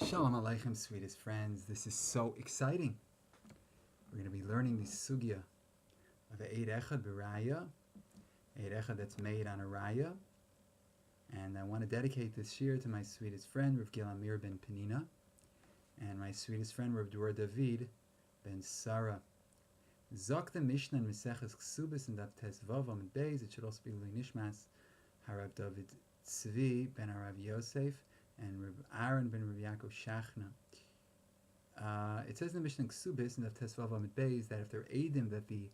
Shalom Aleichem, sweetest friends. This is so exciting. We're going to be learning the sugya of the Echad b'raya, Echad that's made on a raya. And I want to dedicate this year to my sweetest friend, Rav Gil Amir ben Penina, and my sweetest friend, Rav Dor David ben Sarah. Zok the Mishnah in Meseches Ksubis and Dav Tes Vav Amid Beis. It should also be Lui Nishmas Harav David Tzvi ben Harav Yosef and Rav Aaron ben Rav Yaakov Shachna. It says in the Mishnah Ksubis and Dav Tes Vav Amid Beis that if they're Eidim that the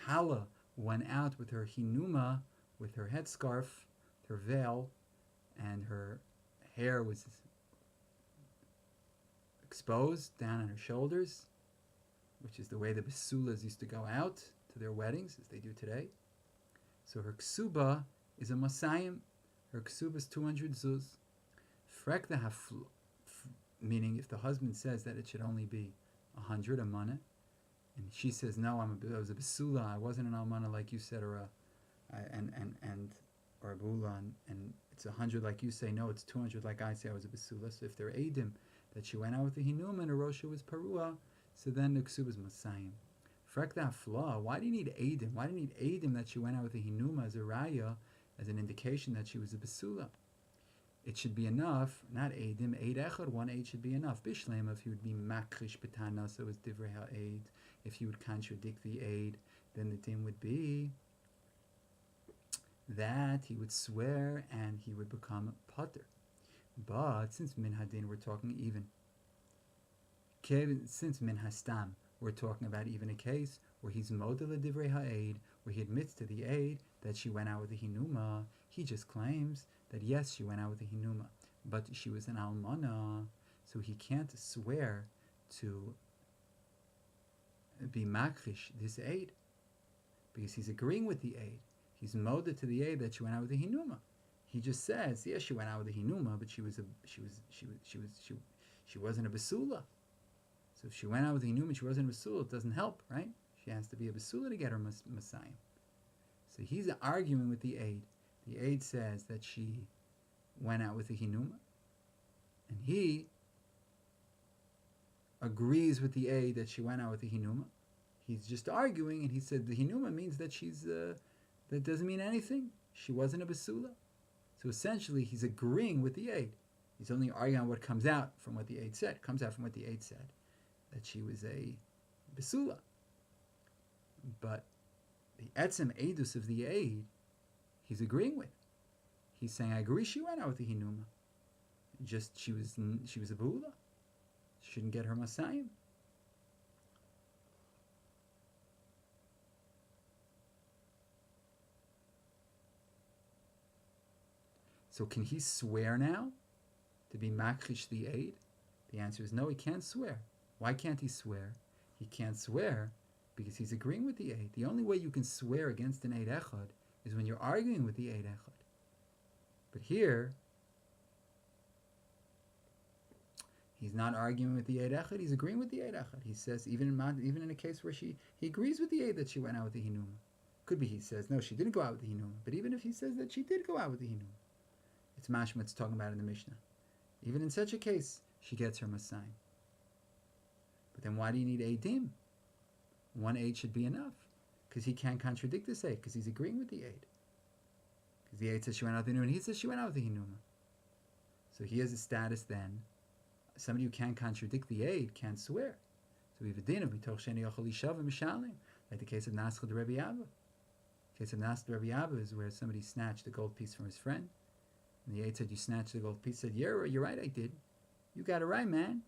Kala went out with her hinuma, with her headscarf, her veil, and her hair was exposed down on her shoulders, which is the way the Basulas used to go out to their weddings, as they do today. So her ksuba is a masayim. Her ksuba is 200 zuz. Frekta meaning if the husband says that it should only be 100 a mana, and she says, no, I was a basula, I wasn't an almana like you said, or a bula, and it's 100 like you say, no, it's 200 like I say, I was a basula. So if they're edim that she went out with the hinum and her rosha was parua, so then the ksuba is masayim. Frekta flaw, why do you need edim? Why do you need edim that she went out with the hinuma as a raya, as an indication that she was a basula? It should be enough, not edim, eid echad, one eid should be enough. Bishlema, if he would be makrish betana, so as divrei ha'eid, if he would contradict the eid, then the din would be that he would swear and he would become pater. But since min hadin, we're talking even. Since min hastam, we're talking about even a case where he's model divrei ha'eid, where he admits to the eid that she went out with the hinuma. He just claims that yes, she went out with the hinuma, but she was an almana, so he can't swear to be makrish this aid because he's agreeing with the aid. He's moded to the aid that she went out with the hinuma. He just says, yes, she went out with the hinuma, but she wasn't a basula. So if she went out with the hinuma and she wasn't a basula, it doesn't help, right? She has to be a basula to get her messiah. So he's arguing with the aid. The aid says that she went out with the hinuma, and he agrees with the aid that she went out with the hinuma. He's just arguing, and he said the hinuma means that she's that doesn't mean anything. She wasn't a basula. So essentially, he's agreeing with the aid. He's only arguing on what comes out from what the aid said. It comes out from what the aid said, that she was a basula. But the etzem edus of the aid, he's agreeing with. He's saying, I agree she went out with the hinuma. Just she was a bula. She shouldn't get her masayim. So can he swear now to be makrish the aid? The answer is no, he can't swear. Why can't he swear? He can't swear because he's agreeing with the aid. The only way you can swear against an aid echad is when you're arguing with the aid echad. But here, he's not arguing with the aid echad, he's agreeing with the aid echad. He says, even in a case where he agrees with the aid that she went out with the hinuma. Could be he says, no, she didn't go out with the hinuma. But even if he says that she did go out with the hinuma, it's mashma it's talking about in the Mishnah. Even in such a case, she gets her masayim. But then why do you need eidim? One aid should be enough. Because he can't contradict this aid, because he's agreeing with the aid. Because the aid says she went out with the hinuma, and he says she went out with the hinuma. So he has a status then. Somebody who can't contradict the aid can't swear. So we have a din of mitoch sheni yochel ishav mishalim, like the case of Naschad Rebbe Abba. The case of Naschad Rebbe Abba is where somebody snatched a gold piece from his friend. And the aid said, you snatched the gold piece. He said, yeah, you're right, I did. You got it right, man.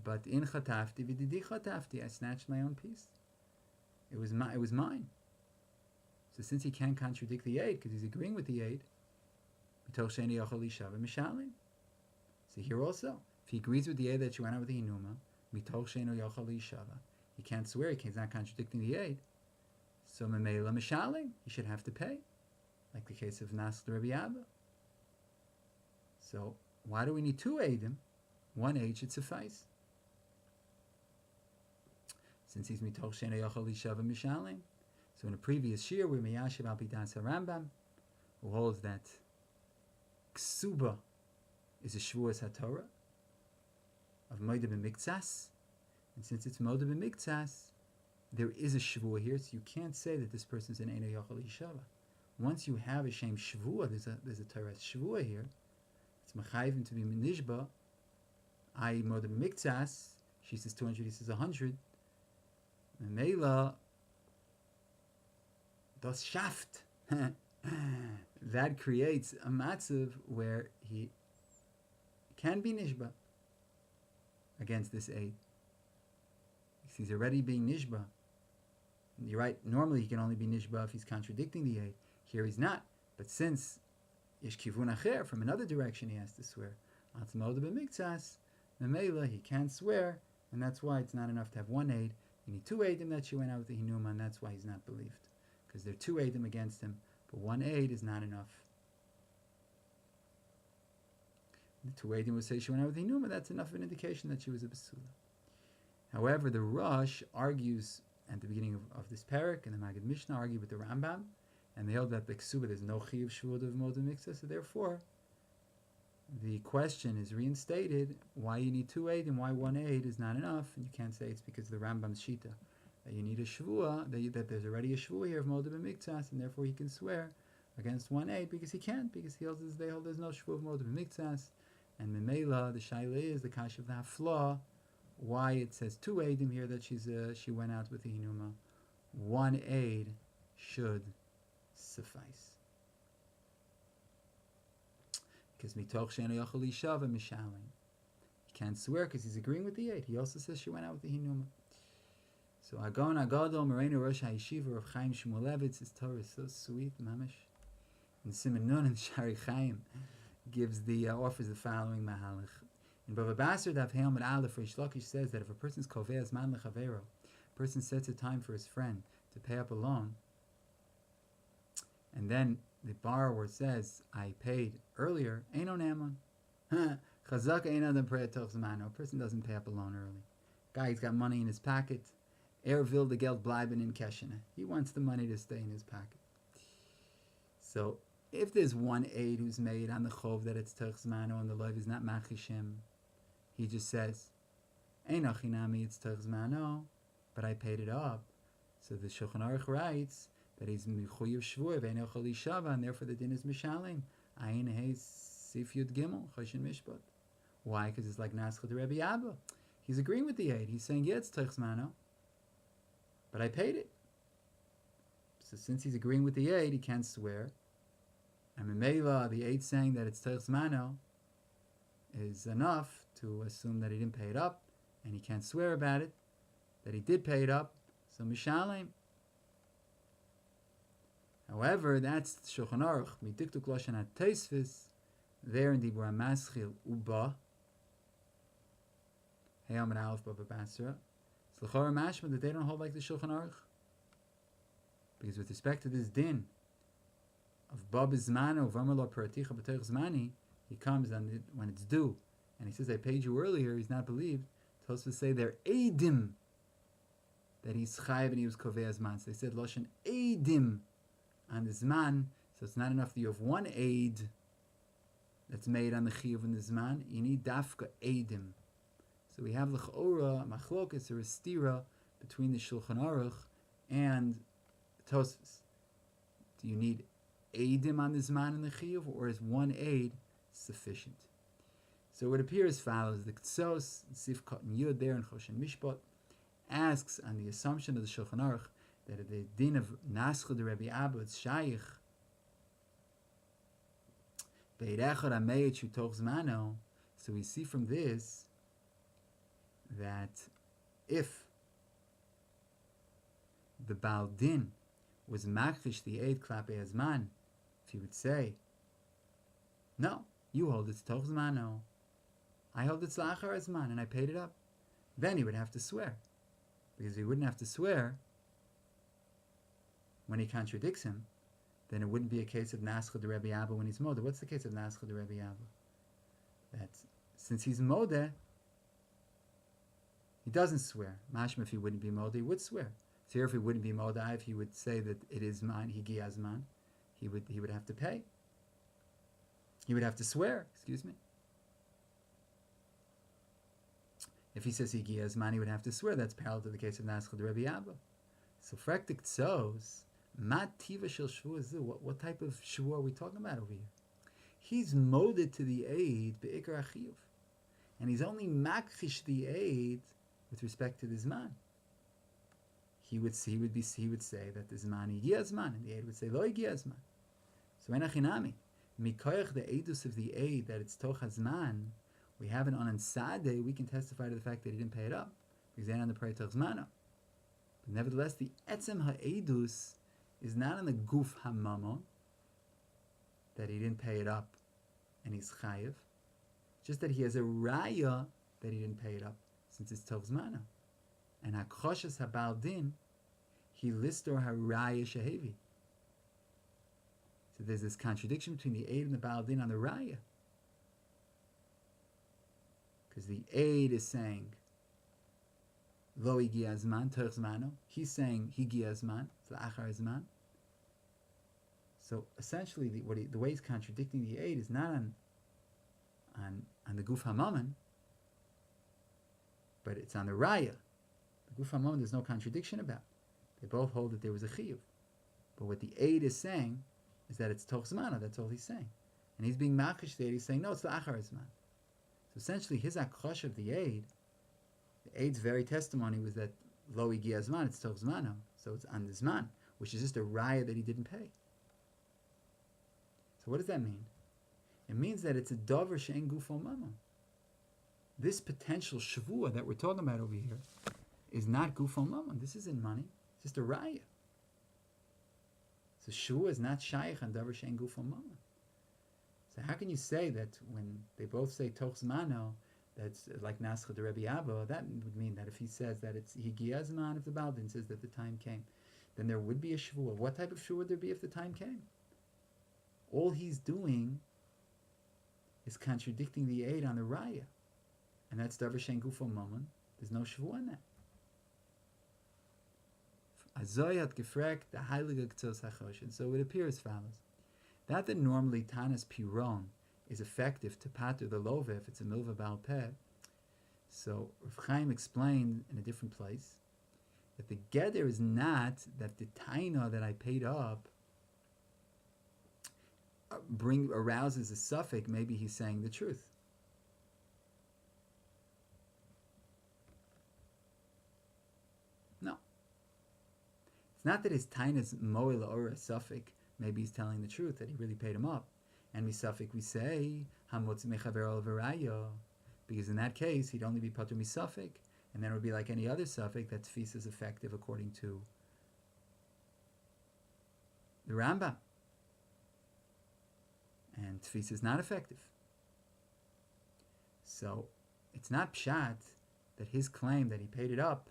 But in chatafti v'didi chatafti, I snatched my own piece. It was mine. So since he can't contradict the aid, because he's agreeing with the aid, so here also, if he agrees with the aid that you went out with the hinuma, he can't swear, he's not contradicting the aid. So memela mishalim, he should have to pay, like the case of Naschad Rebbe Abba. So why do we need two aidim? One aid should suffice. Since he's mitoch shena yochel lishava mishalim. So in a previous shir, we're miyashiv al bidas Rambam, who holds that ksuba is a shvuas haTorah, of Moed b'miktsas, and since it's Moed b'miktsas, there is a shvua here, so you can't say that this person's an Eino Yochel Yishava. Once you have a Shem shvua, there's a Torah shvua here. It's mechayvim to be nishba. I Moed b'miktsas. She says 200, he says 100. Memela das shaft. That creates a matzav where he can be nishba against this aid. He's already being nishba. You're right, normally he can only be nishba if he's contradicting the aid. Here he's not. But since yesh kivun acher, from another direction he has to swear. Atzmoda b'miktsas, memela, he can't swear, and that's why it's not enough to have one aid. You need two aidim that she went out with the hinuma, and that's why he's not believed. Because there are two aidim against him, but one aid is not enough. The two aidim would say she went out with the hinuma, that's enough of an indication that she was a basula. However, the Rosh argues at the beginning of this parak, and the Maggid Mishnah argue with the Rambam, and they hold that the ksuba there's no chiyuv shvuot of moed miktsas, so therefore the question is reinstated: why you need two aid and why one aid is not enough? And you can't say it's because of the Rambam's shita that you need a shvua, that there's already a shvua here of moed miktsas, and therefore he can swear against one aid because he can't, because they hold there's no shvua of moed miktsas, and memela the shaila is the kash of the hafla. Why it says two aidim here that she went out with the hinuma. One aid should suffice. Because mitoch she'eno yochel yishava mishalim. He can't swear because he's agreeing with the aid. He also says she went out with the hinuma. So Agon Agadol Moreno Rosh HaYeshiva of Chaim Shmulevitz, his Torah is so sweet, mamish. And Simon Nun and Shari Chaim offers the following mahalach. In Bava Basra Daf Heil Med Aleph, Reish Lakish says that if a person's koveas man lechavero, a person sets a time for his friend to pay up a loan, and then the borrower says, "I paid earlier." Eino Ehrman. Chazak ein adam prei toch zmano. A person doesn't pay up a loan early. Guy's got money in his pocket. Will the geld bleiben in keshene. He wants the money to stay in his pocket. So if there's one aid who's made on the chov that it's toch zmano and the loiv is not machishim, he just says, "Ein achinami, it's toch zmano, but I paid it up." So the Shulchan Aruch writes that he's mechuyev shvur ve'eino chol yishava, and therefore the din is mishalim. Ayin hey sif yud gimel choshen mishpat. Why? Because it's like Naschad the Rebbe Abba. He's agreeing with the aid. He's saying, yeah, it's toch zmano, but I paid it. So since he's agreeing with the aid, he can't swear. And Memela, the aid saying that it's toch zmano, is enough to assume that he didn't pay it up, and he can't swear about it, that he did pay it up, so mishalim. However, that's Shulchan Aruch, midiktuk loshan ha-teisvis, there in Dibur ha-maschil uba, Heyam and Aleph Baba Basra, it's l'chora mashma that they don't hold like the Shulchan Aruch. Because with respect to this din of Baba Zmano, V'amar Peraticha B'toich Zmani, he comes when it's due, and he says, I paid you earlier, he's not believed. Tosfos say they're eidim, that he's chayiv and he was kovei zman. So they said loshen eidim on the zman, so it's not enough that you have one aid that's made on the chiyuv and the zman. You need dafka eidim. So we have l'chora machlokas or a stira between the Shulchan Aruch and the Tosfos. Do you need eidim on the zman and the chiyuv, or is one aid sufficient? So it would appear as follows: the Ktsos Sif Katan Yud there in Choshen Mishpat asks on the assumption of the Shulchan Aruch that the din of Naschad the Rebbe Abba is Shaykh Beid Echad HaMeit Shu Toch Zmano. So we see from this that if the Baal Din was makfish the Eid Klape Azman, if he would say, no, you hold it's Toch Zmano, I hold it's Lachar Azman, and I paid it up, then he would have to swear. Because if he wouldn't have to swear when he contradicts him, then it wouldn't be a case of Naschad the Rebbe Abba when he's Modeh. What's the case of Naschad the Rebbe Abba? That since he's Modeh, he doesn't swear. Mashma, if he wouldn't be Modeh, he would swear. So here, if he wouldn't be Modeh, if he would say that it is mine, Higi Azman, he would have to pay. He would have to swear, excuse me. If he says Higia Zman, he would have to swear. That's parallel to the case of Naschad Rebbe Abba. So Frektik Tzos, Mat Tiva Shel Shvua Zu. What type of Shvua are we talking about over here? He's moded to the aid Be'ikar Achiyuv. And he's only makchish the aid with respect to the Zman. He would say that the Zman Higia Zman, and the aid would say Lo Higia Zman. So Enachinami, Mikoyach the aidus of the aid that it's Toch HaZman, we have it on Ansade, we can testify to the fact that he didn't pay it up, because they on the Prei Toch Zmano. But nevertheless, the Etzem HaEidus is not on the Guf HaMamon, that he didn't pay it up, and he's Chayiv, just that he has a Raya that he didn't pay it up, since it's Toch Zmano. And HaKoshas HaBaldin, he listor HaRaya Shehevi. So there's this contradiction between the aid and the Baldin on the Raya. Because the aid is saying Lo Higia Zman, Toch Zmano. He's saying Higia Zman, it's Achar Zman. So essentially, the way he's contradicting the aid is not on the Guf HaMammon, but it's on the Raya. The Guf HaMammon there's no contradiction about. They both hold that there was a Chiyuv. But what the aid is saying is that it's Toch Zmano, that's all he's saying. And he's being machish there, he's saying, no, it's the Achar Zman. So essentially, his akhosh of the aid's very testimony was that Lo Higia Zman, it's Toch Zmano, so it's on the Zman, which is just a raya that he didn't pay. So what does that mean? It means that it's a dover she'en gufo mamon. This potential shavua that we're talking about over here is not gufo mamon. This isn't money. It's just a raya. So shavua is not shaykh on dover she'en gufo mamon. So how can you say that when they both say Toch Zmano, that's like Naschad Rebbe Abba, that would mean that if he says that it's Higia Zman, if the Baldin says that the time came, then there would be a Shavuot. What type of Shavuot would there be if the time came? All he's doing is contradicting the aid on the Raya. And that's Davar Shein Gufo Mammon. There's no Shavuot in that. Azoyat Gefrek, the Heilige K'tzos HaChoshen. So it appears as follows. That normally Tanas Piron is effective to pater the love if it's a milva Baal Peh. So Rav Chaim explained in a different place that the Geder is not that the Taina that I paid up arouses a suffix, maybe he's saying the truth. No. It's not that his Taina's moila or a suffix, maybe he's telling the truth, that he really paid him up. And misafik we say, hamotz mechaver al v'raya, because in that case, he'd only be patur misafik, and then it would be like any other suffix, that tfis is effective according to the Rambam. And tfis is not effective. So, it's not pshat that his claim that he paid it up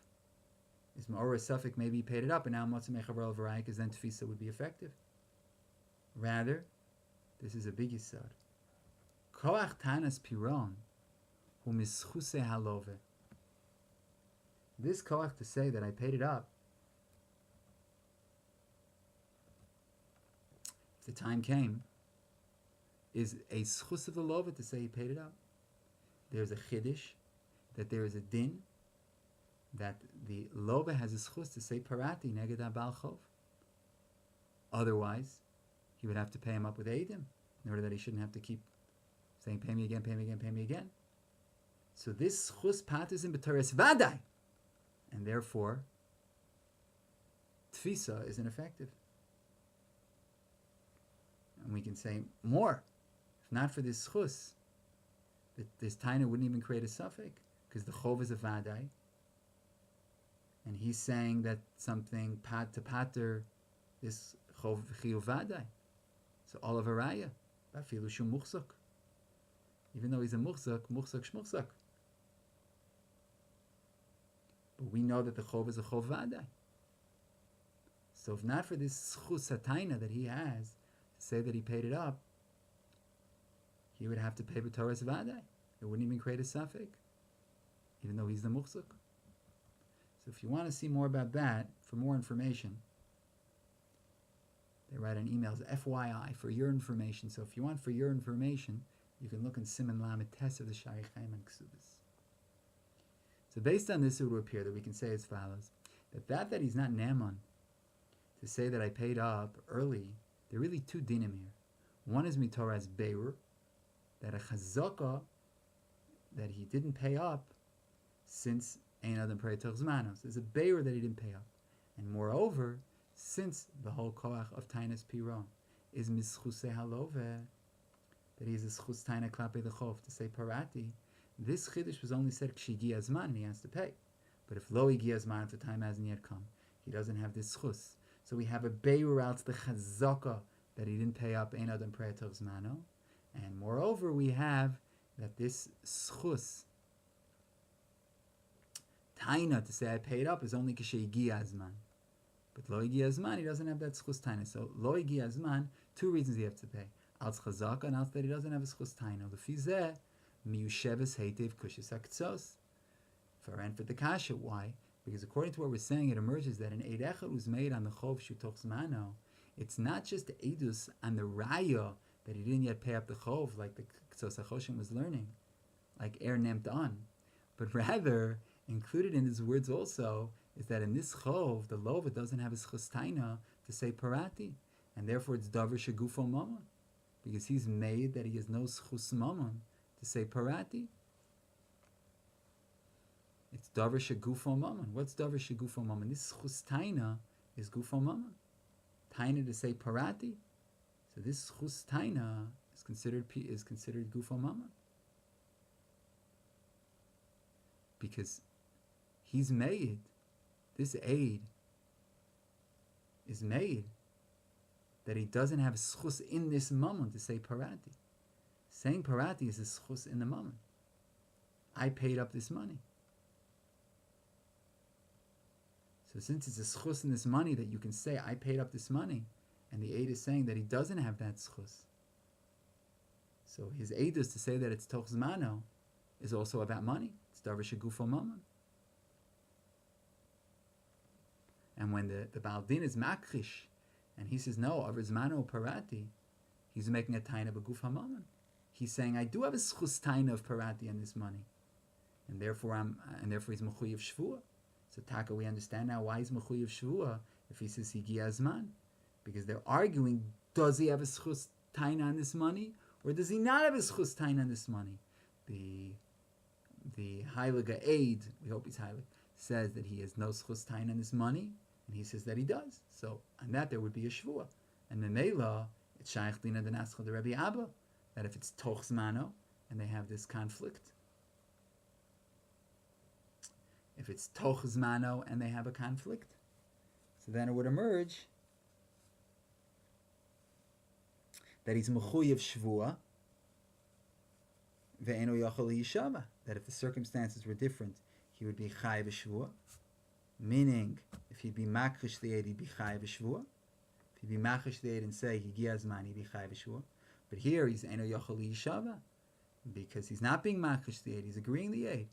is or a suffix, maybe he paid it up, and now motz mechaver al v'raya, because then tfisa would be effective. Rather, this is a big yisod. Koach tanas piron hu mischuse halove. This koach to say that I paid it up, if the time came, is a schus of the love to say he paid it up. There's a chiddush that there is a din that the love has a schus to say parati neged abal chov. Otherwise, he would have to pay him up with Eidim, in order that he shouldn't have to keep saying, pay me again, pay me again, pay me again. So this chus patis in b'teres vaday, and therefore, tfisa is ineffective. And we can say more. If not for this chus, this taina wouldn't even create a suffix, because the chov is a vaday, and he's saying that something pat to pater, this chov chiyuv vaday. So all of a raya, bafilu shum muchzak. Even though he's a muchzak shmuchzak. But we know that the chov is a chov vaday. So if not for this schus hataina that he has to say that he paid it up, he would have to pay b'toras vaday. It wouldn't even create a suffix, even though he's the muchzak. So if you want to see more about that, for more information, they write on emails, FYI, for your information. So if you want for your information, you can look in Siman Lamed Tes of the Shari Chaim and Ksubis. So based on this, it would appear that we can say as follows, that he's not Naaman, to say that I paid up early, there are really two dinim here. One is mitoras beir, that a chazaka, that he didn't pay up since ein adam preitor zmanos. There's a beir that he didn't pay up. And moreover, since the whole koach of tainas piron is mischuse halove, that he has a schus taina klape the chof, to say parati, this chiddush was only said k'shigi azman, and he has to pay. But if lo igi azman, if the time hasn't yet come, he doesn't have this schus. So we have a beir out to the chazaka that he didn't pay up ein adam preitor zmano, and moreover we have that this schus taina to say I paid up is only k'shigi azman. But lo igi azman, he doesn't have that schus taina. So lo igi azman, two reasons he has to pay. Als chazaka, and else that he doesn't have a schus taina. Lefizeh, miyusheves heitev kushis aktzos. For the kasha, why? Because according to what we're saying, it emerges that an eid echad was made on the chov shutoch zmano. It's not just the edus on the raya that he didn't yet pay up the chov, like the ktzos hachoshim was learning, like nemt on. But rather, included in his words also, is that in this chov, the lova doesn't have a schus taina to say parati, and therefore it's davar shegufo mamon, because he's made that he has no schus mamon to say parati. It's davar shegufo mamon. What's davar shegufo mamon? This schus taina is gufo mamon. Taina to say parati. So this schus taina is considered gufo mamon, because he's made. This aid is made that he doesn't have schus in this mammon to say parati. Saying parati is a schus in the mammon. I paid up this money. So since it's a schus in this money that you can say, I paid up this money, and the aid is saying that he doesn't have that schus. So his aid is to say that it's toch zmano is also about money. It's davar shegufo mammon. And when the Baal Din is makrish, and he says, no, avar zmano parati, he's making a taina b'guf hamammon. He's saying, I do have a schus taina of parati on this money, and therefore he's mechuyev shvua. So taka, we understand now why he's mechuyev shvua if he says higi azman, because they're arguing, does he have a schus taina on this money, or does he not have a schus taina on this money? The heilige aid, we hope he's heilig, says that he has no schus taina on this money, and he says that he does. So on that there would be a shvua. And the Mela, it's shaykh dina the naschal the Rebbe Abba, that if it's toch zmano, and they have this conflict, if it's toch zmano and they have a conflict, so then it would emerge that he's mechuyev shvua ve'eno yachol yishava, that if the circumstances were different, he would be chayav shvua. Meaning, if he'd be makrish the aid, he'd be chayav shvua. If he'd be makrish the aid and say higi azman, he'd be chayav shvua. But here he's eno yachol yishava, because he's not being makrish the aid; he's agreeing the aid.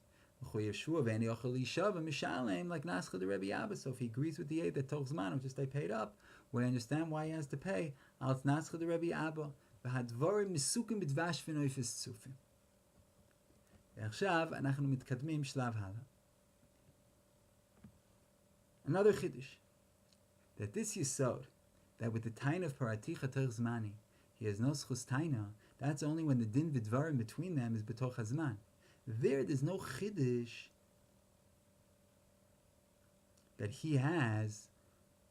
Mechuyev shvua ve'eno yachol yishava mishalem, like Nascha the Rebbe Abba. So if he agrees with the aid that toch zmano, just I paid up, we understand why he has to pay. Al Nascha the Rebbe Abba v'hadvarim misukim b'dvash v'noifes tzufim. ועכשיו אנחנו מתקדמים שלב הלאה. Another chiddush, that this yisod, that with the taina of parati chater zmani, he has no schus taina, that's only when the din v'dvarim between them is betoch hazman. There's no chiddush that he has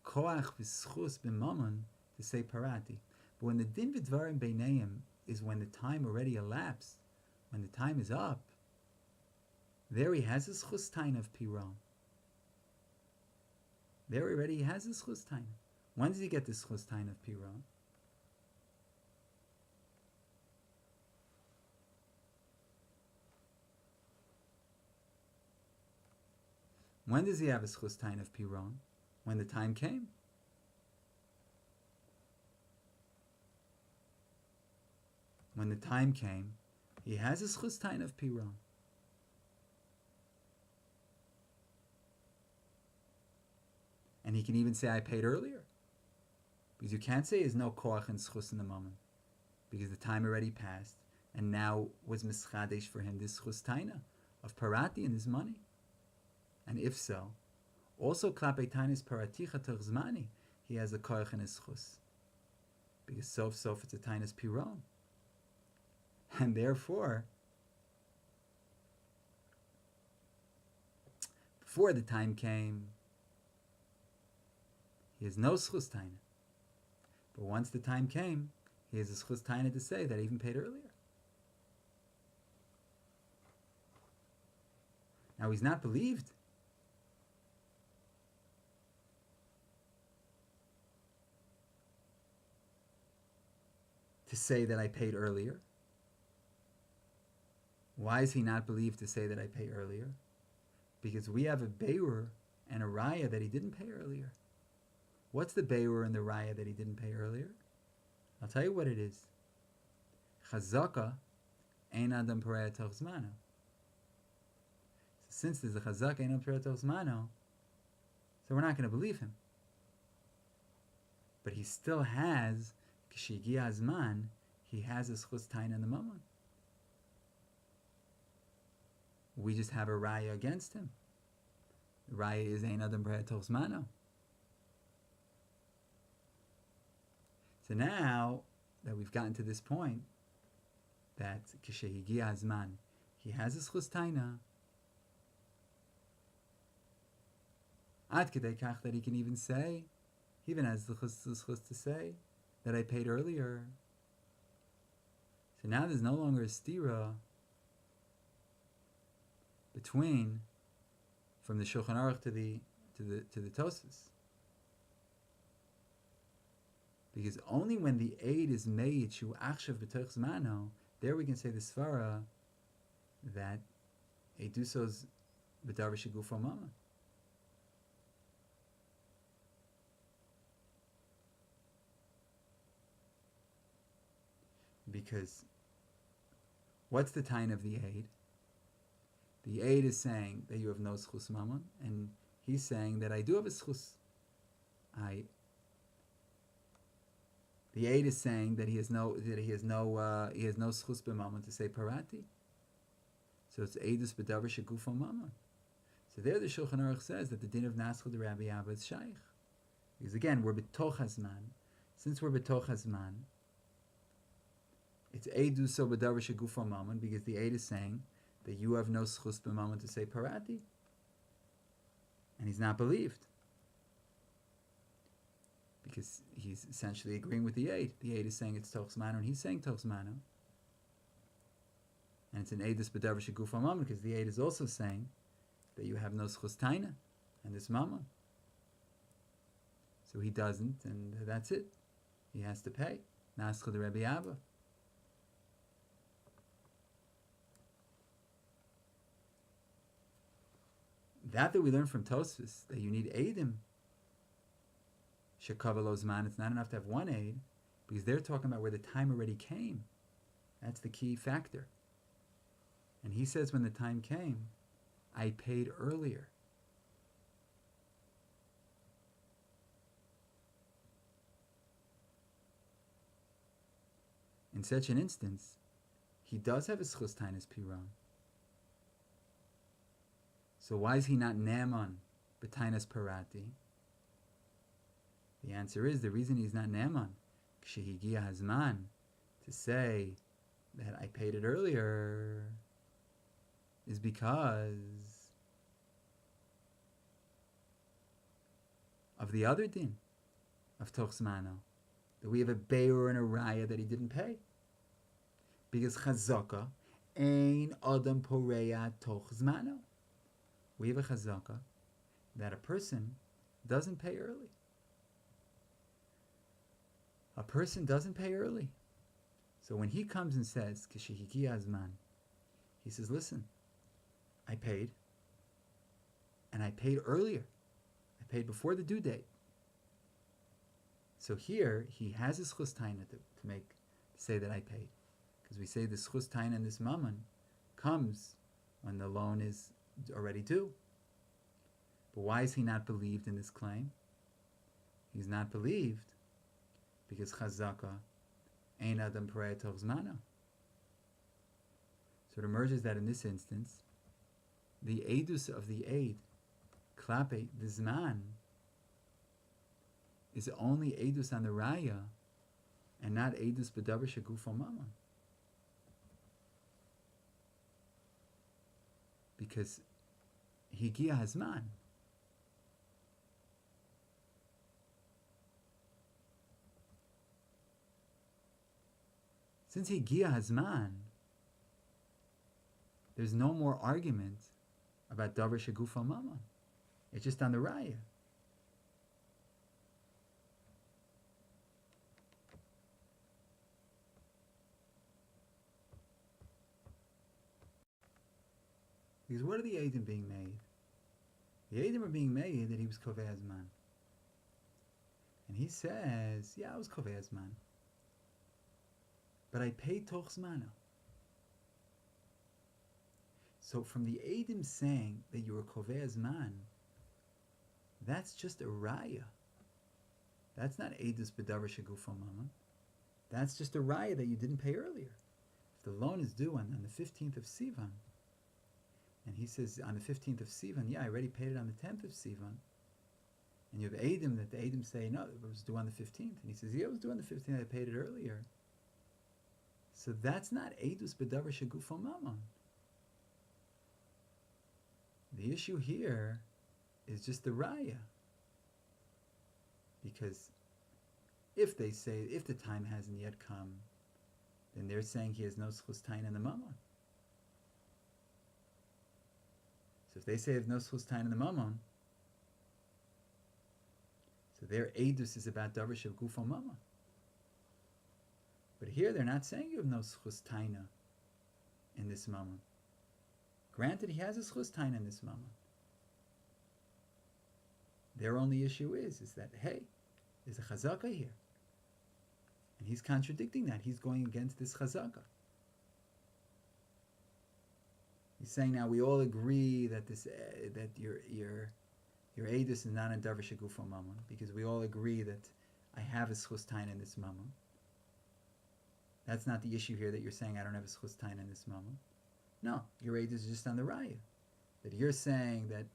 koach v'schus b'mammon to say parati. But when the din v'dvarim beineim is when the time already elapsed, when the time is up, there he has his schus taina of piron. There already he has his schus taina. When does he get this schus taina of piron? When does he have his schus taina of piron? When the time came. When the time came, he has his schus taina of piron. And he can even say, I paid earlier. Because you can't say there's no koach and schus in the moment. Because the time already passed. And now was mischadesh for him this schus taina of parati and his money. And if so, also klape tainis paraticha terchzmani, he has a koich in his chus. Because sof it's a tainis piron. And therefore, before the time came, he has no schus taina. But once the time came, he has a schus taina to say that I even paid earlier. Now he's not believed. To say that I paid earlier. Why is he not believed to say that I pay earlier? Because we have a beirur and a raya that he didn't pay earlier. What's the beirur and the raya that he didn't pay earlier? I'll tell you what it is. Chazaka ein adam parei toch zmano. Since there's a chazaka ein adam parei toch zmano, so we're not going to believe him. But he still has, k'shigi hazman, he has a schus taina in the mammon. We just have a raya against him. The raya is ein adam parei toch zmano. So now that we've gotten to this point, that k'shehigi hazman, he has a schus taina, ad kedei kach that he can even say, he even has the schus to say that I paid earlier. So now there's no longer a stira between from the Shulchan Aruch to the Tosfos. Because only when the aid is made shu achshav b'toch zmano, there we can say the svara that edusos b'davar shegufo mama. Because what's the time of the aid? The aid is saying that you have no schus mammon, and he's saying that I do have a schus. The aid is saying that he has no schus b'mammon to say parati. So it's aidus b'davar shegufo mammon. So there the Shulchan Aruch says that the din of naschal de Rabbi Abba is shaykh. Because again, we're b'toch hazman. Since we're b'toch hazman, it's eidus so b'davar shegufo mammon, because the aid is saying that you have no schus b'mammon to say parati. And he's not believed. Because he's essentially agreeing with the aid. The aid is saying it's toch zmano, and he's saying toch zmano. And it's an eidus b'davar shegufo mammon, because the aid is also saying that you have no schus taina and this mammon. So he doesn't, and that's it. He has to pay. Naschal de Rabbi Abba. That we learn from Tosfos, that you need eidim. Shekavalo zman, it's not enough to have one aid, because they're talking about where the time already came. That's the key factor. And he says when the time came, I paid earlier. In such an instance, he does have a schus tainis piron. So why is he not naman b'tainas parati? The answer is, the reason he's not naman, k'shehigia hazman, to say that I paid it earlier, is because of the other din of toch zmano, that we have a be'er and a raya that he didn't pay. Because chazaka ein adam poreya toch zmano. We have a chazaka that a person doesn't pay early. A person doesn't pay early. So when he comes and says, Kishihiki Azman, he says, listen, I paid, and I paid earlier. I paid before the due date. So here, he has a schus taina to say that I paid. Because we say the schus taina in this mammon comes when the loan is already due. But why is he not believed in this claim? He's not believed because chazaka ein adam parei toch zmano. So it emerges that in this instance, the eidus of the aid klape the zman is only edus on the raya and not edus b'davar shegufo mamon. Because higia hazman. Since higia hazman, there's no more argument about davar shegufo mamon. It's just on the raya. Because what are the Eidim being made? The Eidim are being made that he was Kovei Hazman. And he says, yeah, I was Kovei Hazman. But I paid Toch Zmana. So from the Eidim saying that you were Kovei Hazman, that's just a raya. That's not Eidus B'davar Shegufo Mamon. That's just a raya that you didn't pay earlier. If the loan is due on the 15th of Sivan, and he says on the 15th of Sivan, yeah, I already paid it on the 10th of Sivan. And you have Eidim that the Eidim say, no, it was due on the 15th. And he says, yeah, it was due on the 15th, I paid it earlier. So that's not Eidus B'davar Shegufo Mamon. The issue here is just the raya. Because if they say, if the time hasn't yet come, then they're saying he has no schus tain in the mamon. So if they say there's no schus tain in the mamon, so their edus is about davar shegufo mamon. But here they're not saying you have no schus taina in this mamon. Granted, he has a schus tain in this mamon. Their only issue is that, hey, there's a chazaka here. And he's contradicting that. He's going against this chazaka. He's saying now we all agree that this that your edus is not in davar shegufo mamon, because we all agree that I have a schus tain in this mamon. That's not the issue here that you're saying I don't have a schus tain in this mamon. No, your edus is just on the raya. That you're saying that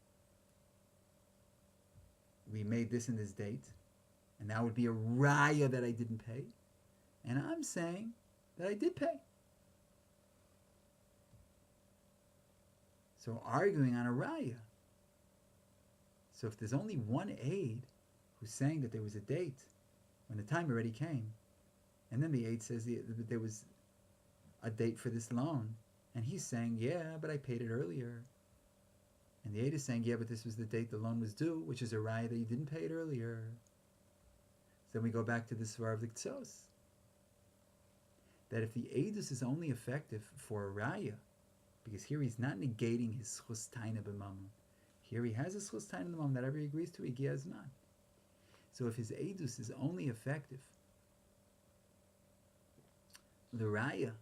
we made this in this date, and that would be a raya that I didn't pay. And I'm saying that I did pay. So arguing on a raya. So if there's only one aid who's saying that there was a date when the time already came, and then the aid says that there was a date for this loan, and he's saying, yeah, but I paid it earlier. And the aid is saying, yeah, but this was the date the loan was due, which is a raya that you didn't pay it earlier. So then we go back to the svar of the Ktsos. That if the edus is only effective for a raya, because here he's not negating his schus taina b'mamon. Here he has a schus taina in the mamon that everybody agrees to, higia zman. So if his edus is only effective, the raya,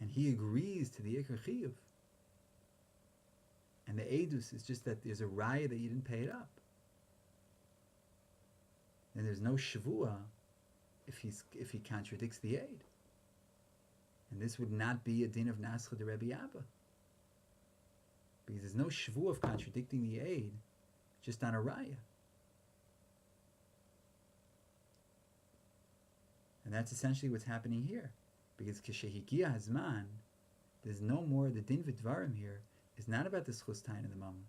and he agrees to the ikar chiyuv, and the edus is just that there's a raya that you didn't pay it up, then there's no shavua if he contradicts the aid, and this would not be a din of nascha de Rebbe Abba, because there's no shavua of contradicting the aid just on a raya, and that's essentially what's happening here. Because Keshehigia Hazman, there's no more, the din v'dvarim here is not about the schus tain in the mamon.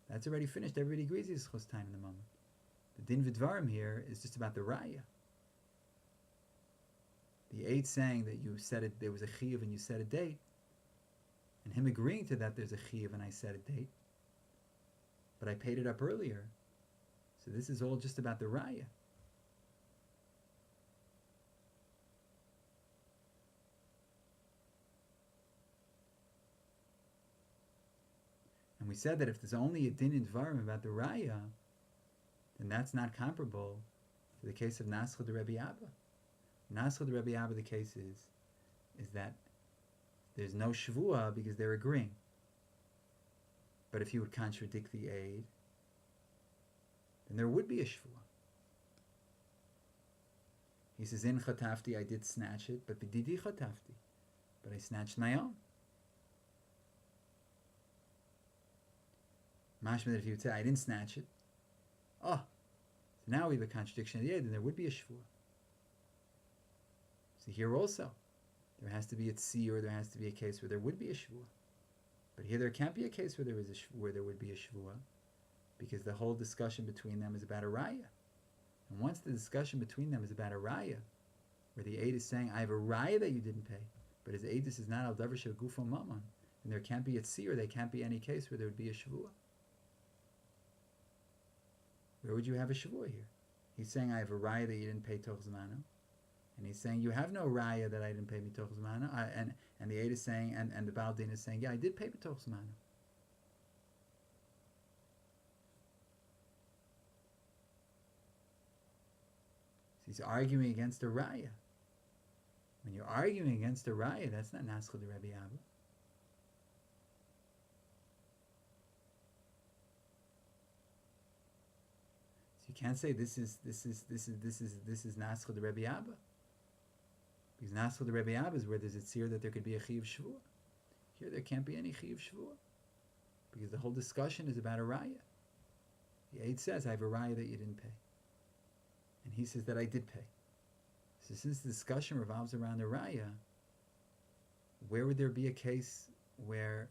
That's already finished. Everybody agrees there's schus tain in the mamon. The din v'dvarim here is just about the raya. The aid saying that you said it, there was a chiyuv and you set a date, and him agreeing to that there's a chiyuv and I set a date, but I paid it up earlier. So this is all just about the raya. And we said that if there's only a din in dvarim about the raya, then that's not comparable to the case of Nascha de Rebbe Abba. Nascha de Rebbe Abba, the case is that there's no shavua because they're agreeing. But if you would contradict the aid, then there would be a shavua. He says, in chatafti, I did snatch it, but b'didi chatafti, but I snatched my own. Mashma that if you would say, I didn't snatch it, oh, so now we have a contradiction of the Eid, then there would be a Shvuah. So here also, there has to be a Tzi, or there has to be a case where there would be a Shvuah. But here there can't be a case where there would be a Shvuah, because the whole discussion between them is about a Raya. And once the discussion between them is about a Raya, where the Eid is saying, I have a Raya that you didn't pay, but his Eidus is not al davar shegufo mamon, and there can't be a Tzi, or there can't be any case where there would be a Shvuah. Where would you have a Shavua here? He's saying, I have a raya that you didn't pay toch zmano. And he's saying, you have no raya that I didn't pay me toch zmano. And the Eid is saying, and the Baal Din is saying, yeah, I did pay me toch zmano. So he's arguing against a raya. When you're arguing against a raya, that's not naschal de Rabbi Abba. You can't say this is Naschal the Rebbe Abba, because Naschal the Rebbe Abba is where there's a tzir that there could be a chiyuv shvuah. Here there can't be any chiyuv shvuah, because the whole discussion is about a raya. The Eid says, I have a raya that you didn't pay, and he says that I did pay. So since the discussion revolves around a raya, where would there be a case where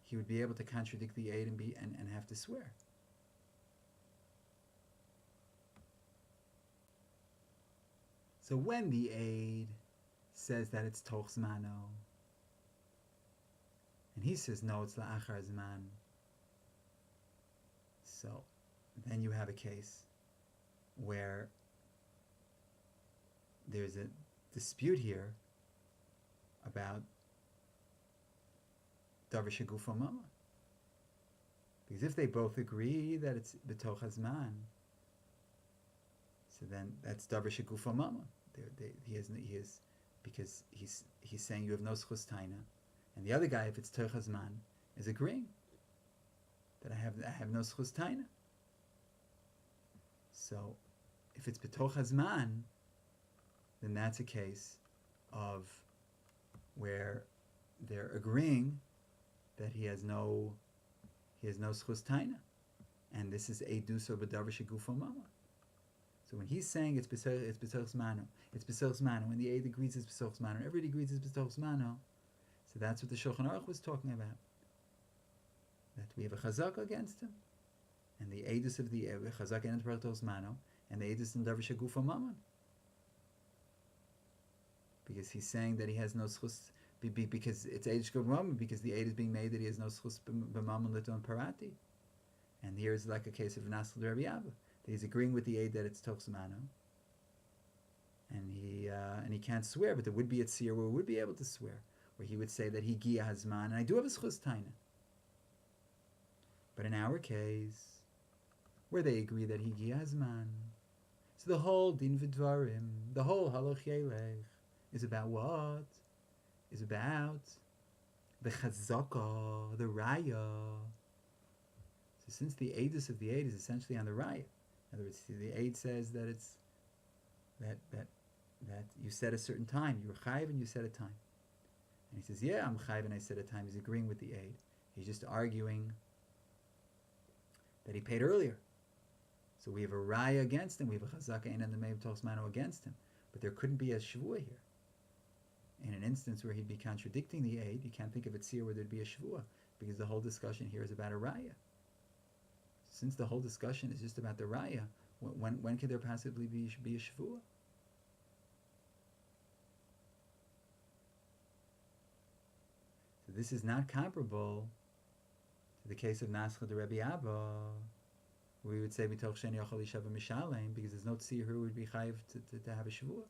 he would be able to contradict the Eid and have to swear? So when the Eid says that it's toch zmano, and he says no, it's la'achar zman, so then you have a case where there's a dispute here about davar shegufo mama, because if they both agree that it's b'toch hazman, so then that's davar shegufo mama. He is because he's saying you have no schus taina, and the other guy, if it's toch hazman, is agreeing that I have no schus taina. So if it's b'toch hazman, then that's a case of where they're agreeing that he has no schus taina, and this is eiduso b'davar shegufo mama. So when he's saying it's b'toch zmano, it's b'toch zmano, when the Eid agrees it's b'toch zmano, everybody agrees it's b'toch zmano, so that's what the Shulchan Aruch was talking about. That we have a chazak against him, and the Eidus of the chazak and b'toch zmano, and the Eidus in davar shegufo mamon, because he's saying that he has no schus, because it's Eid shegufo mamon, because the Eid is being made that he has no schus b'mamon liton parati, and here's like a case of Naschal Rabbi Abba. He's agreeing with the Eid that it's toch zmano, and he can't swear, but there would be a tzir where he would be able to swear, where he would say that he gia hazman, and I do have a schus taina. But in our case, where they agree that he gia hazman, so the whole din v'dvarim, the whole haloch yelech, is about what? Is about the chazaka, the raya. So since the Eidus of the Eid is essentially on the raya, in other words, the Eid says that it's that you set a certain time. You were chayiv and you set a time. And he says, yeah, I'm chayiv and I set a time. He's agreeing with the Eid. He's just arguing that he paid earlier. So we have a raya against him. We have a chazaka and the meiv toch zmano against him. But there couldn't be a shavua here. In an instance where he'd be contradicting the Eid, you can't think of a tzir where there'd be a shavua, because the whole discussion here is about a raya. Since the whole discussion is just about the raya, when could there possibly be a shavua? So this is not comparable to the case of Naschal de Rebbe Abba, where we would say b'toch sheni yochel yishava mishalem, because there's no tzir who would be chayiv to have a shavua,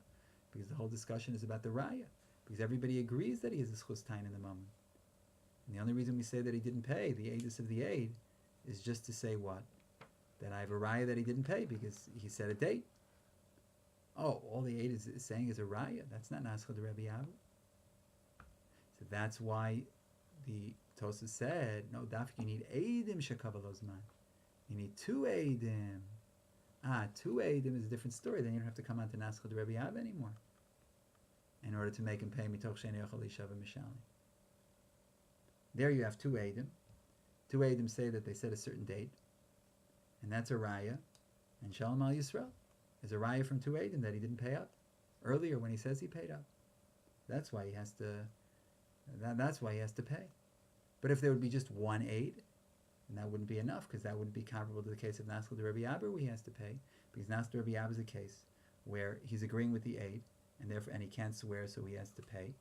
because the whole discussion is about the raya, because everybody agrees that he has a schus tain in the moment. And the only reason we say that he didn't pay, the Eidus of the Eid, is just to say what? That I have a raya that he didn't pay because he set a date. Oh, all the Eid is saying is a raya. That's not Naschal de Rebbe Abba. So that's why the Tosas said, no, Dafik, you need Eidim shekavalozman. You need two Eidim. Two Eidim is a different story. Then you don't have to come on to Naschal de Rebbe Abba anymore in order to make him pay mitoch sheni yochel yishava mishalim. There you have two Eidim. Two Eidim say that they set a certain date, and that's a raya, and Shalom al Yisrael is a raya from two Eidim that he didn't pay up earlier when he says he paid up. That's why he has to. That's why he has to pay. But if there would be just one aid, then that wouldn't be enough, because that wouldn't be comparable to the case of Naschal de Rabbi Abba, where he has to pay, because Naschal de Rabbi Abba is a case where he's agreeing with the aid, and he can't swear, so he has to pay.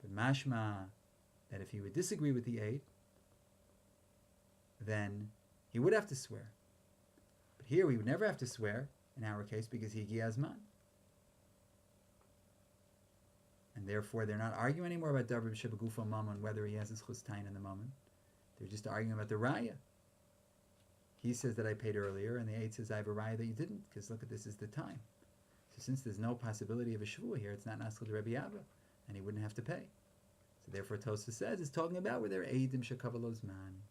But mashma, that if he would disagree with the aid, then he would have to swear. But here we would never have to swear in our case, because he giyazman. And therefore they're not arguing anymore about Davar B'Shebagufo Mammon, whether he has his chustain in the moment. They're just arguing about the raya. He says that I paid earlier, and the aid says I have a raya that you didn't, because look at this is the time. So since there's no possibility of a shvuah here, it's not Naschal de Rabbi Abba, and he wouldn't have to pay. So therefore Tosfos says it's talking about where there are eidim shekavalos man,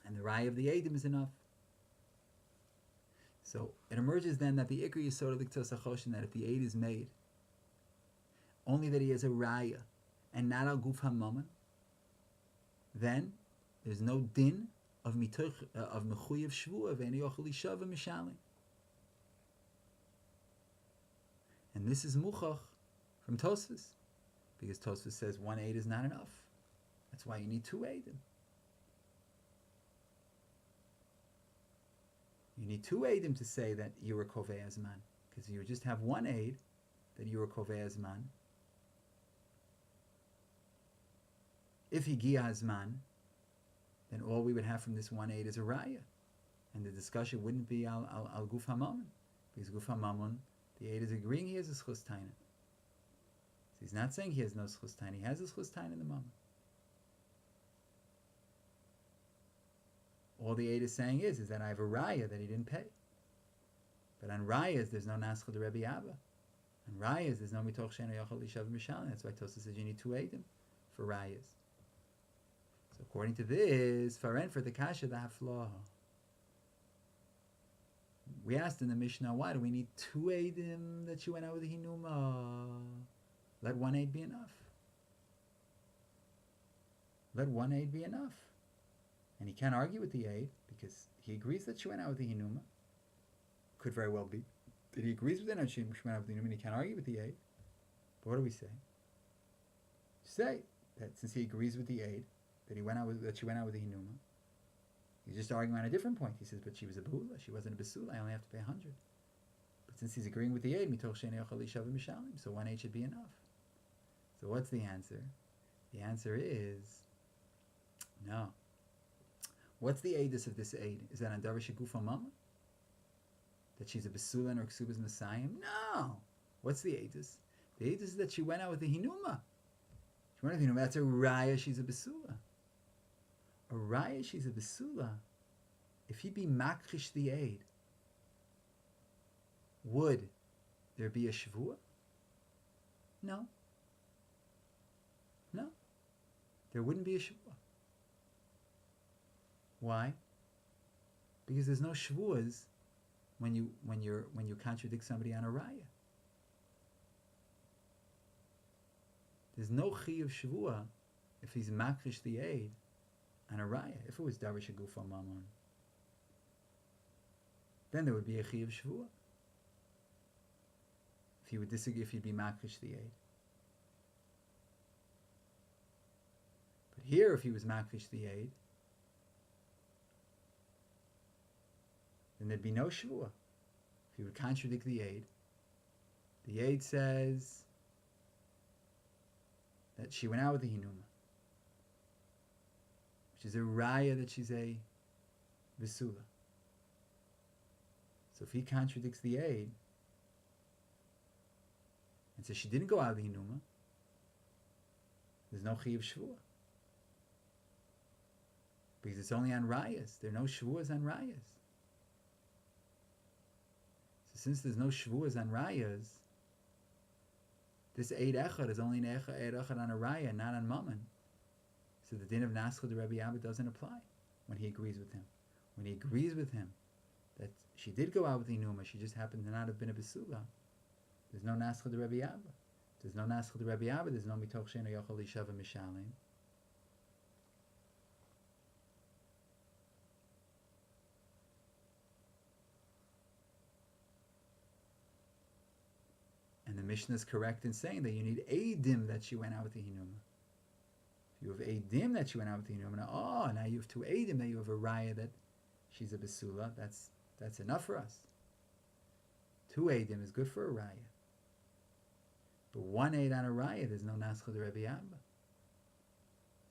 and the raya of the eidim is enough. So it emerges then that the ikar yisod of the Ktos HaChoshen, that if the aid is made only that he has a raya and not al guf hamammon, then there's no din of mechuyev shvuah ve'eni yochel isha v'mishalim. And this is muchach from Tosfos, because Tosfos says one aid is not enough. That's why you need two aidim. You need two aidim to say that you were kovei azman, because you just have one aid that you were kovei azman. If he giyazman, then all we would have from this one aid is a raya, and the discussion wouldn't be al guf hamammon, because guf hamammon, the aid is agreeing he has a schus taina. So he's not saying he has no schus taina; he has a schus taina in the moment. All the aid is saying is that I have a raya that he didn't pay. But on rayas, there's no naschal de Rabbi Abba. On rayas, there's no mitoch shena yochel ishav mishalim. That's why Tosfos says you need two aidim for rayas. So according to this, for the kasha the haflah. We asked in the Mishnah, why do we need two aidim that you went out with the hinuma? Let one aid be enough. Let one aid be enough. And he can't argue with the aid, because he agrees that she went out with the hinuma. Could very well be that he agrees with it and she went out with the hinuma, and he can't argue with the aid. But what do we say? Say that since he agrees with the aid, that she went out with the hinuma, he's just arguing on a different point. He says, but she was a behula, she wasn't a besula, I only have to pay 100. But since he's agreeing with the aid, mitoch sheni yochel isha v'mishalim, so one aid should be enough. So what's the answer? The answer is no. What's the aidus of this aid? Is that on davar shegufo mammon? That she's a besula and her ksubas messiah? No. What's the aidus? The aidus is that she went out with the hinuma. She went out with the hinuma. That's a raya, she's a besula. A raya, she's a besula. If he'd be makrish the aid, would there be a shvuah? No. No. There wouldn't be a shvuah. Why? Because there's no shvuahs when you contradict somebody on a raya. There's no chi of shvuah if he's makrish the aid on a raya. If it was davar shegufo mammon, then there would be a chi of shvuah. If he would disagree, if he'd be makrish the aid. But here, if he was makrish the aid, then there'd be no shvuah. If he would contradict the aid says that she went out with the hinuma, which is a raya that she's a besula. So if he contradicts the aid and says she didn't go out with the hinuma, there's no chi of shvuah. Because it's only on rayas. There are no shvuahs on rayas. Since there's no shvuahs on rayas, this eid echad is only an eid echad on a raya, not on mammon. So the din of naschal de Rabbi Abba doesn't apply when he agrees with him. When he agrees with him that she did go out with inuma, she just happened to not have been a besula, there's no naschal de Rabbi Abba. There's no naschal de Rabbi Abba. There's no mitoch she'eno yochel isha v'mishalim. Mishnah is correct in saying that you need eidim that she went out with the hinuma. If you have eidim that she went out with the hinuma, now you have two eidim that you have a raya that she's a besula. That's enough for us. Two eidim is good for a raya. But one aid on a raya, there's no naschad Rebbe Abba.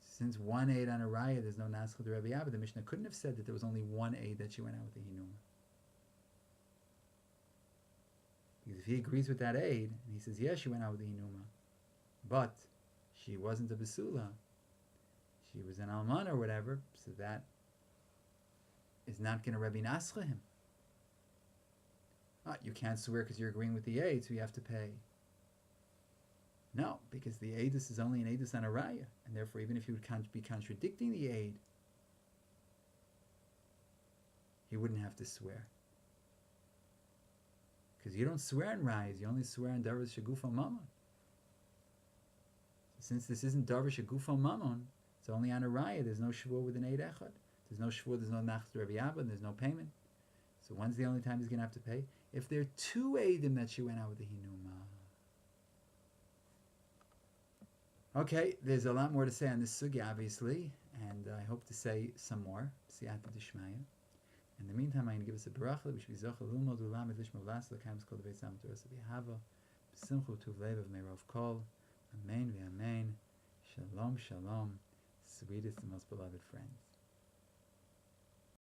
Since one aid on a raya, there's no naschad Rebbe Abba, the Mishnah couldn't have said that there was only one aid that she went out with the hinuma. Because if he agrees with that aid, and he says, yes, she went out with the hinuma, but she wasn't a besula, she was an alman or whatever, so that is not going to Rebbe Nascha him. You can't swear because you're agreeing with the aid, so you have to pay. No, because the aidus is only an aidus on a raya, and therefore even if you would be contradicting the aid, he wouldn't have to swear. Because you don't swear in rayas, you only swear in davar shegufo mamon. Since this isn't davar shegufo mamon, it's only on a raya, there's no shvur with an aid echad. There's no shvur, there's no nachas Rebbe Abba, and there's no payment. So when's the only time he's going to have to pay? If there are two eidim that she went out with the hinuma. Okay, there's a lot more to say on this sugya, obviously, and I hope to say some more. Siyata d'shmaya. In the meantime, I'm going to give us a bracha, which we zochel lilmod ulam edishma v'las l'kaim skol devei sam torah v'yahava b'simchu tuv lev of meirov kol. Amen v'amen. Shalom, shalom. Sweetest and most beloved friends.